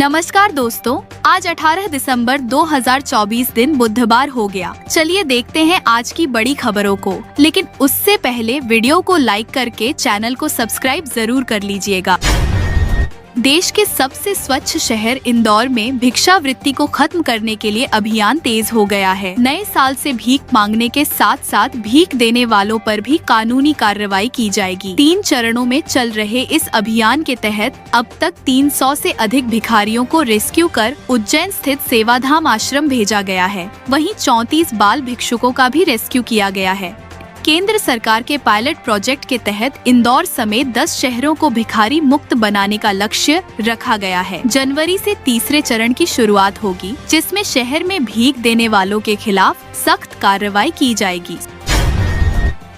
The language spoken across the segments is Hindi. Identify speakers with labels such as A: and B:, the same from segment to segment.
A: नमस्कार दोस्तों, आज 18 दिसंबर 2024 दिन बुधवार हो गया। चलिए देखते हैं आज की बड़ी खबरों को, लेकिन उससे पहले वीडियो को लाइक करके चैनल को सब्सक्राइब जरूर कर लीजिएगा। देश के सबसे स्वच्छ शहर इंदौर में भिक्षावृत्ति को खत्म करने के लिए अभियान तेज हो गया है। नए साल से भीख मांगने के साथ साथ भीख देने वालों पर भी कानूनी कार्रवाई की जाएगी। 3 चरणों में चल रहे इस अभियान के तहत अब तक 300 से अधिक भिखारियों को रेस्क्यू कर उज्जैन स्थित सेवाधाम आश्रम भेजा गया है। वहीं 34 बाल भिक्षुकों का भी रेस्क्यू किया गया है। केंद्र सरकार के पायलट प्रोजेक्ट के तहत इंदौर समेत 10 शहरों को भिखारी मुक्त बनाने का लक्ष्य रखा गया है। जनवरी से तीसरे चरण की शुरुआत होगी, जिसमें शहर में भीख देने वालों के खिलाफ सख्त कार्रवाई की जाएगी।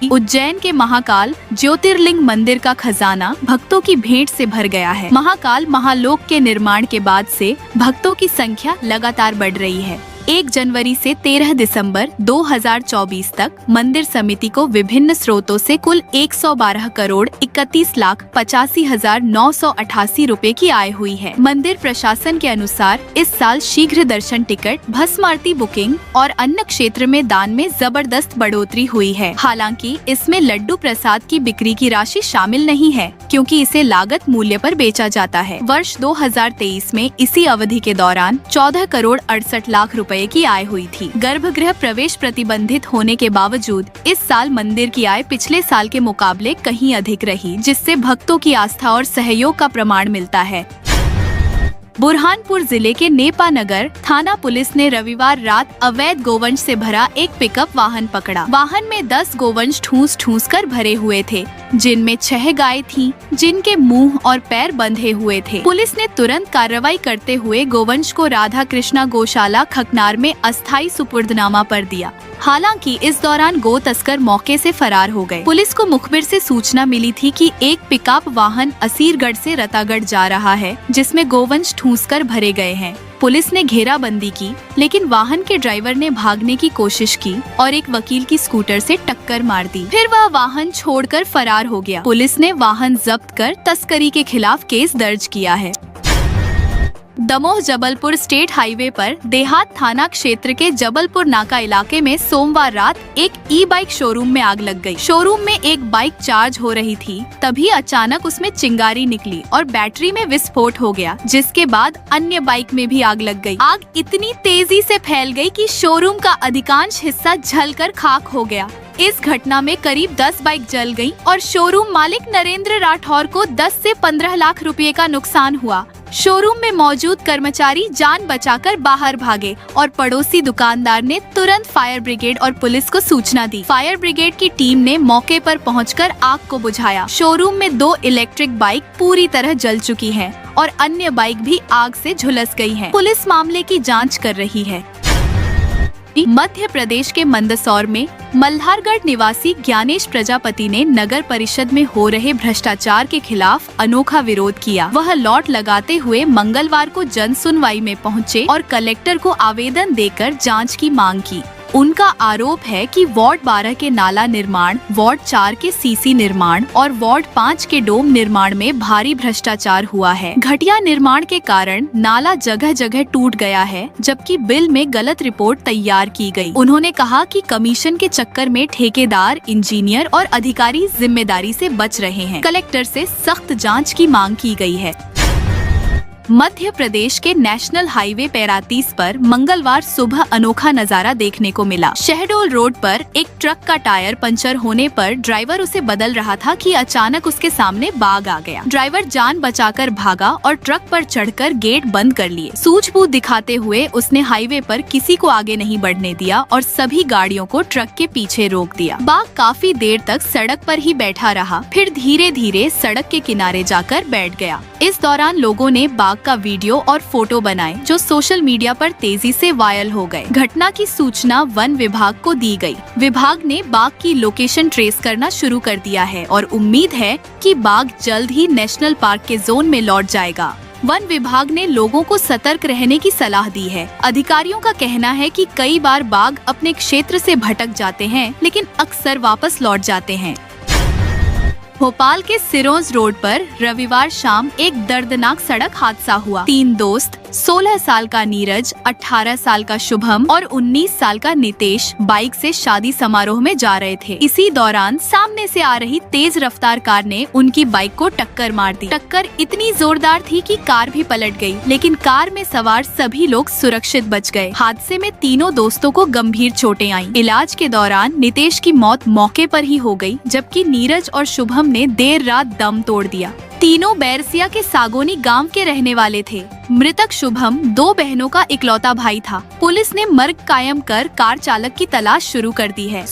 A: उज्जैन के महाकाल ज्योतिर्लिंग मंदिर का खजाना भक्तों की भेंट से भर गया है। महाकाल महालोक के निर्माण के बाद से भक्तों की संख्या लगातार बढ़ रही है। 1 जनवरी से 13 दिसंबर 2024 तक मंदिर समिति को विभिन्न स्रोतों से कुल 112 करोड़ 31,85,988 रुपए की आय हुई है। मंदिर प्रशासन के अनुसार इस साल शीघ्र दर्शन टिकट, भस्म आरती बुकिंग और अन्य क्षेत्र में दान में जबरदस्त बढ़ोतरी हुई है। हालांकि इसमें लड्डू प्रसाद की बिक्री की राशि शामिल नहीं है, क्योंकि इसे लागत मूल्य पर बेचा जाता है। वर्ष 2023 में इसी अवधि के दौरान 14 करोड़ 68 लाख रुपए की आय हुई थी। गर्भगृह प्रवेश प्रतिबंधित होने के बावजूद इस साल मंदिर की आय पिछले साल के मुकाबले कहीं अधिक रही, जिससे भक्तों की आस्था और सहयोग का प्रमाण मिलता है। बुरहानपुर जिले के नेपा नगर थाना पुलिस ने रविवार रात अवैध गोवंश से भरा एक पिकअप वाहन पकड़ा। वाहन में 10 गोवंश ठूस कर भरे हुए थे, जिनमें 6 गाय थीं, जिनके मुंह और पैर बंधे हुए थे। पुलिस ने तुरंत कार्रवाई करते हुए गोवंश को राधा कृष्णा गौशाला खकनार में अस्थायी सुपुर्दनामा पर दिया। हालांकि इस दौरान गो तस्कर मौके से फरार हो गए। पुलिस को मुखबिर से सूचना मिली थी कि एक पिकअप वाहन असीरगढ़ से रतागढ़ जा रहा है, जिसमें गोवंश ठूसकर भरे गए हैं। पुलिस ने घेराबंदी की, लेकिन वाहन के ड्राइवर ने भागने की कोशिश की और एक वकील की स्कूटर से टक्कर मार दी। फिर वह वाहन छोड़कर फरार हो गया। पुलिस ने वाहन जब्त कर तस्करी के खिलाफ केस दर्ज किया है। दमोह जबलपुर स्टेट हाईवे पर देहात थाना क्षेत्र के जबलपुर नाका इलाके में सोमवार रात एक ई-बाइक शोरूम में आग लग गई। शोरूम में एक बाइक चार्ज हो रही थी, तभी अचानक उसमें चिंगारी निकली और बैटरी में विस्फोट हो गया, जिसके बाद अन्य बाइक में भी आग लग गई। आग इतनी तेजी से फैल गई कि शोरूम का अधिकांश हिस्सा जलकर खाक हो गया। इस घटना में करीब 10 बाइक जल गयी और शोरूम मालिक नरेंद्र राठौर को 10 से 15 लाख रुपए का नुकसान हुआ। शोरूम में मौजूद कर्मचारी जान बचाकर बाहर भागे और पड़ोसी दुकानदार ने तुरंत फायर ब्रिगेड और पुलिस को सूचना दी। फायर ब्रिगेड की टीम ने मौके पर पहुंचकर आग को बुझाया। शोरूम में 2 इलेक्ट्रिक बाइक पूरी तरह जल चुकी हैं और अन्य बाइक भी आग से झुलस गई हैं। पुलिस मामले की जांच कर रही है। मध्य प्रदेश के मंदसौर में मल्हारगढ़ निवासी ज्ञानेश प्रजापति ने नगर परिषद में हो रहे भ्रष्टाचार के खिलाफ अनोखा विरोध किया। वह लॉट लगाते हुए मंगलवार को जन सुनवाई में पहुंचे और कलेक्टर को आवेदन देकर जांच की मांग की। उनका आरोप है कि वार्ड 12 के नाला निर्माण, वार्ड 4 के सीसी निर्माण और वार्ड 5 के डोम निर्माण में भारी भ्रष्टाचार हुआ है। घटिया निर्माण के कारण नाला जगह जगह टूट गया है, जबकि बिल में गलत रिपोर्ट तैयार की गई। उन्होंने कहा कि कमीशन के चक्कर में ठेकेदार, इंजीनियर और अधिकारी जिम्मेदारी से बच रहे हैं। कलेक्टर से सख्त जाँच की मांग की गई है। मध्य प्रदेश के नेशनल हाईवे 35 पर मंगलवार सुबह अनोखा नजारा देखने को मिला। शहडोल रोड पर एक ट्रक का टायर पंचर होने पर ड्राइवर उसे बदल रहा था कि अचानक उसके सामने बाघ आ गया। ड्राइवर जान बचाकर भागा और ट्रक पर चढ़कर गेट बंद कर लिए। सूझबूझ दिखाते हुए उसने हाईवे पर किसी को आगे नहीं बढ़ने दिया और सभी गाड़ियों को ट्रक के पीछे रोक दिया। बाघ काफी देर तक सड़क पर ही बैठा रहा, फिर धीरे धीरे सड़क के किनारे जाकर बैठ गया। इस दौरान लोगों ने बाघ का वीडियो और फोटो बनाए, जो सोशल मीडिया पर तेजी से वायरल हो गए। घटना की सूचना वन विभाग को दी गई। विभाग ने बाघ की लोकेशन ट्रेस करना शुरू कर दिया है और उम्मीद है कि बाघ जल्द ही नेशनल पार्क के जोन में लौट जाएगा। वन विभाग ने लोगों को सतर्क रहने की सलाह दी है। अधिकारियों का कहना है कि कई बार बाघ अपने क्षेत्र से भटक जाते हैं, लेकिन अक्सर वापस लौट जाते हैं। भोपाल के सिरोंज रोड पर रविवार शाम एक दर्दनाक सड़क हादसा हुआ। 3 दोस्त 16 साल का नीरज, 18 साल का शुभम और 19 साल का नितेश बाइक से शादी समारोह में जा रहे थे। इसी दौरान सामने से आ रही तेज रफ्तार कार ने उनकी बाइक को टक्कर मार दी। टक्कर इतनी जोरदार थी कि कार भी पलट गई, लेकिन कार में सवार सभी लोग सुरक्षित बच गए। हादसे में तीनों दोस्तों को गंभीर चोटें आईं। इलाज के दौरान नितेश की मौत मौके पर ही हो गई, जबकि नीरज और शुभम ने देर रात दम तोड़ दिया। तीनों बैरसिया के सागोनी गांव के रहने वाले थे। मृतक शुभम 2 बहनों का इकलौता भाई था। पुलिस ने मर्ग कायम कर कार चालक की तलाश शुरू कर दी है।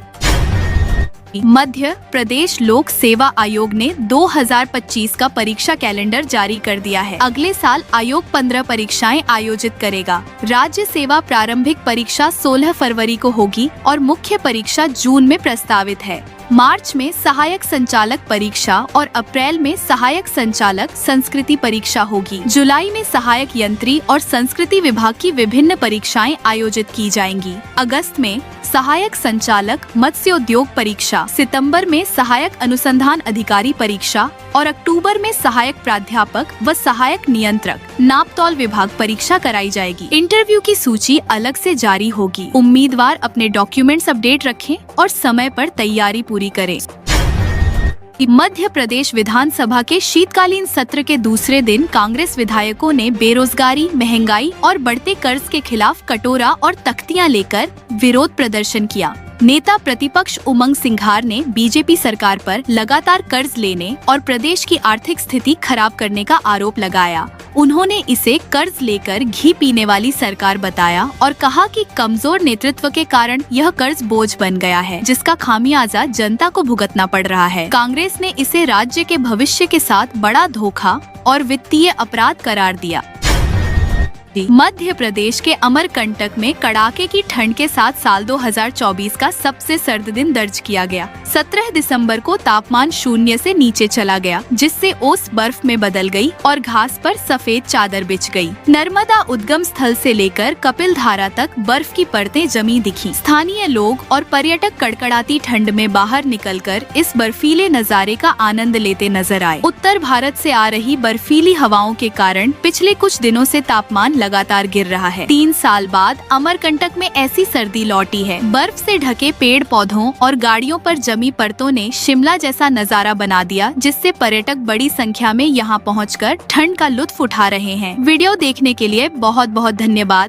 A: मध्य प्रदेश लोक सेवा आयोग ने 2025 का परीक्षा कैलेंडर जारी कर दिया है। अगले साल आयोग 15 परीक्षाएं आयोजित करेगा। राज्य सेवा प्रारंभिक परीक्षा 16 फरवरी को होगी और मुख्य परीक्षा जून में प्रस्तावित है। मार्च में सहायक संचालक परीक्षा और अप्रैल में सहायक संचालक संस्कृति परीक्षा होगी। जुलाई में सहायक यंत्री और संस्कृति विभाग की विभिन्न परीक्षाएं आयोजित की जाएंगी। अगस्त में सहायक संचालक मत्स्योद्योग परीक्षा, सितंबर में सहायक अनुसंधान अधिकारी परीक्षा और अक्टूबर में सहायक प्राध्यापक व सहायक नियंत्रक नापतौल विभाग परीक्षा कराई जाएगी। इंटरव्यू की सूची अलग से जारी होगी। उम्मीदवार अपने डॉक्यूमेंट्स अपडेट रखें और समय पर तैयारी पूरी करें। मध्य प्रदेश विधानसभा के शीतकालीन सत्र के दूसरे दिन कांग्रेस विधायकों ने बेरोजगारी, महंगाई और बढ़ते कर्ज के खिलाफ कटोरा और तख्तियां लेकर विरोध प्रदर्शन किया। नेता प्रतिपक्ष उमंग सिंघार ने बीजेपी सरकार पर लगातार कर्ज लेने और प्रदेश की आर्थिक स्थिति खराब करने का आरोप लगाया। उन्होंने इसे कर्ज लेकर घी पीने वाली सरकार बताया और कहा कि कमजोर नेतृत्व के कारण यह कर्ज बोझ बन गया है, जिसका खामियाजा जनता को भुगतना पड़ रहा है। कांग्रेस ने इसे राज्य के भविष्य के साथ बड़ा धोखा और वित्तीय अपराध करार दिया। मध्य प्रदेश के अमरकंटक में कड़ाके की ठंड के साथ साल 2024 का सबसे सर्द दिन दर्ज किया गया। 17 दिसंबर को तापमान 0 से नीचे चला गया, जिससे ओस बर्फ में बदल गई और घास पर सफेद चादर बिछ गई। नर्मदा उद्गम स्थल से लेकर कपिल धारा तक बर्फ की परतें जमी दिखी। स्थानीय लोग और पर्यटक कड़कड़ाती ठंड में बाहर निकलकर इस बर्फीले नजारे का आनंद लेते नजर आए। उत्तर भारत से आ रही बर्फीली हवाओं के कारण पिछले कुछ दिनों से तापमान लगातार गिर रहा है। 3 साल बाद अमरकंटक में ऐसी सर्दी लौटी है। बर्फ से ढके पेड़ पौधों और गाड़ियों पर जमी परतों ने शिमला जैसा नजारा बना दिया, जिससे पर्यटक बड़ी संख्या में यहाँ पहुँचकर ठंड का लुत्फ उठा रहे हैं। वीडियो देखने के लिए बहुत बहुत धन्यवाद।